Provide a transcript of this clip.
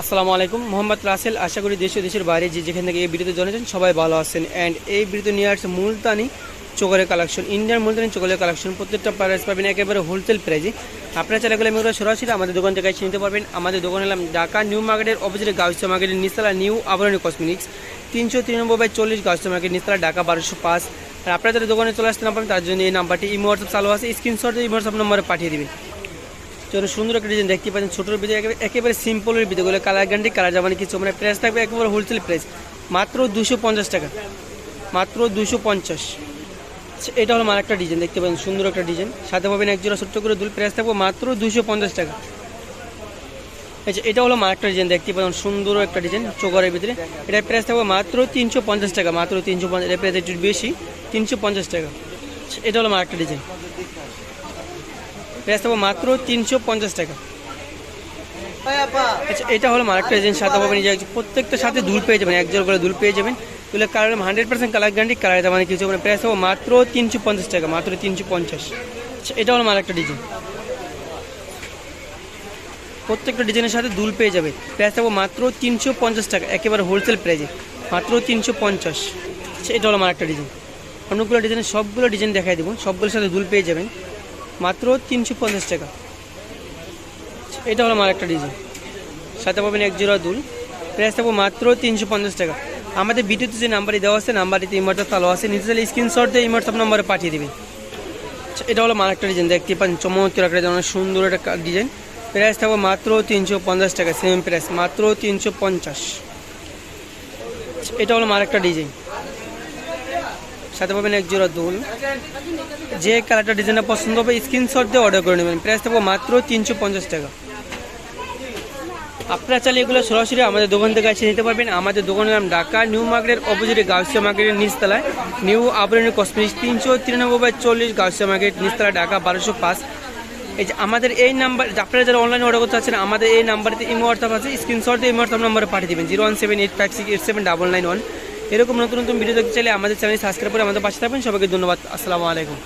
আসসালামু আলাইকুম, মোহাম্মদ রাসেল। আশা করি দেশ ও দেশের বাইরে যে যেখান থেকে এই ভিডিওতে জানাচ্ছেন সবাই ভালো আছেন। অ্যান্ড এই ভিডিওতে নিয়ে আসছে মুলতানি চোকারের কালেকশন, ইন্ডিয়ান মুলতানি চোকারের কালেকশন। প্রত্যেকটা প্রাইস পাবেন একেবারে হোলসেল প্রাইজে। আপনারা চাইলে গেলে মেয়েরা সরাসরি আমাদের দোকান থেকে এসে নিতে পারবেন। আমাদের দোকান হলাম ঢাকা নিউ মার্কেটের অপোজিটে গাউসিয়া মার্কেটের নিচতলা নিউ আবরণী কসমেটিক্স, 393/40 গাউসিয়া মার্কেট নিচতলা, ঢাকা 1205। আর আপনারা যারা দোকানে চলে আসতে না পারেন তার জন্য এই নাম্বারটি ইমো হোয়াটসঅ্যাপ চালু আছে, স্ক্রিনশট এই হোয়াটসঅ্যাপ নম্বরে পাঠিয়ে দেবেন। চলো, সুন্দর একটা ডিজাইন দেখতে পাচ্ছেন, ছোটোর ভিতরে একেবারে সিম্পলের ভিতরে কালার গ্যারান্টি, কালার যাবানি কিছু মানে প্রাইস থাকবে একেবারে হোলসেল প্রাইস মাত্র 250 টাকা, মাত্র 250। এটা হলো আমার একটা ডিজাইন দেখতে পাচ্ছেন, সুন্দর একটা ডিজাইন, সাথে পাবেন এক জোড়া ছোট্ট করে দুল, প্রাইস থাকবে মাত্র 250 টাকা। আচ্ছা, এটা হলো আমার একটা ডিজাইন দেখতে পাচ্ছেন, সুন্দর একটা ডিজাইন চোকারের ভিতরে, এটার প্রাইস থাকবে মাত্র 350 টাকা, মাত্র 350। এটার প্রাইস একটু বেশি, 350 টাকা। এটা হলো আমার একটা ডিজাইন, প্রাইস থাকবে মাত্র 350 টাকা। আচ্ছা, এটা হলো আরেকটা ডিজাইন, সাথে পাবেন যে প্রত্যেকটা সাথে দুল পেয়ে যাবেন, এক জোড়া করে দুল পেয়ে যাবেন। তুলে কালার 100% কালার গ্যারান্টি, কালার মানে কিছু মানে প্রাইস হবে মাত্র 350 টাকা, মাত্র 350। আচ্ছা, এটা হলো আরেকটা ডিজাইন, প্রত্যেকটা ডিজাইনের সাথে দুল পেয়ে যাবে, প্রাইস থাকবে মাত্র 350 টাকা, একেবারে হোলসেল প্রাইজে মাত্র 350। আচ্ছা, এটা হলো আরেকটা ডিজাইন, অনেকগুলো ডিজাইনের সবগুলো ডিজাইন দেখাই দেবো, সবগুলোর সাথে দুল পেয়ে যাবেন মাত্র 350 টাকা। এটা হলো আমার একটা ডিজাইন, সাথে পাবেন এক জোড়া দুল, প্রাইস থাকবো মাত্র 350 টাকা। আমাদের ভিডিওতে যে নাম্বারটি দেওয়া আছে, নাম্বারটিতে ইমোটসঅ্যাপ চালু আছে, নিচে চাইলে স্ক্রিনশট দিয়ে ইমোটসঅ্যাপ নাম্বারে পাঠিয়ে দেবেন। এটা হলো আমার একটা ডিজাইন দেখতে পাচ্ছেন, চমৎকার একটা ডিজাইন, অনেক সুন্দর একটা ডিজাইন, প্রাইস থাকবো মাত্র 350 টাকা, সেম প্রাইস মাত্র 350। এটা হলো আমার একটা ডিজাইন, সাথে পাবেন এক জোড়া দুল। যে কালারটা ডিজাইনটা পছন্দ হবে স্ক্রিনশট দিয়ে অর্ডার করে নেবেন, প্রাইস থাকবো মাত্র 350 টাকা। আপনারা চাইলে এগুলো সরাসরি আমাদের দোকান থেকে এসে নিতে পারবেন। আমাদের দোকানের নাম ঢাকা নিউ মার্কেটের অপোজিটে গাউসিয়া মার্কেটের নিচতলায় নিউ আবরণী কসমেটিক্স, 393/40 গাউসিয়া মার্কেট নিচতলা, ঢাকা 1205। এই যে আমাদের এই নাম্বার, আপনারা যারা অনলাইনে অর্ডার করতে চাচ্ছেন, আমাদের এই নাম্বারতে ইমো হোয়াটসঅ্যাপ আছে, স্ক্রিনশট দিয়ে ইমো হোয়াটসঅ্যাপ নাম্বারে পাঠিয়ে দেবেন 01785687991। এরকম নতুন নতুন ভিডিও দেখতে চাইলে আমাদের চ্যানেল সাবস্ক্রাইব করে আমাদের পাশে থাকবেন। সবাইকে ধন্যবাদ, আসসালামু আলাইকুম।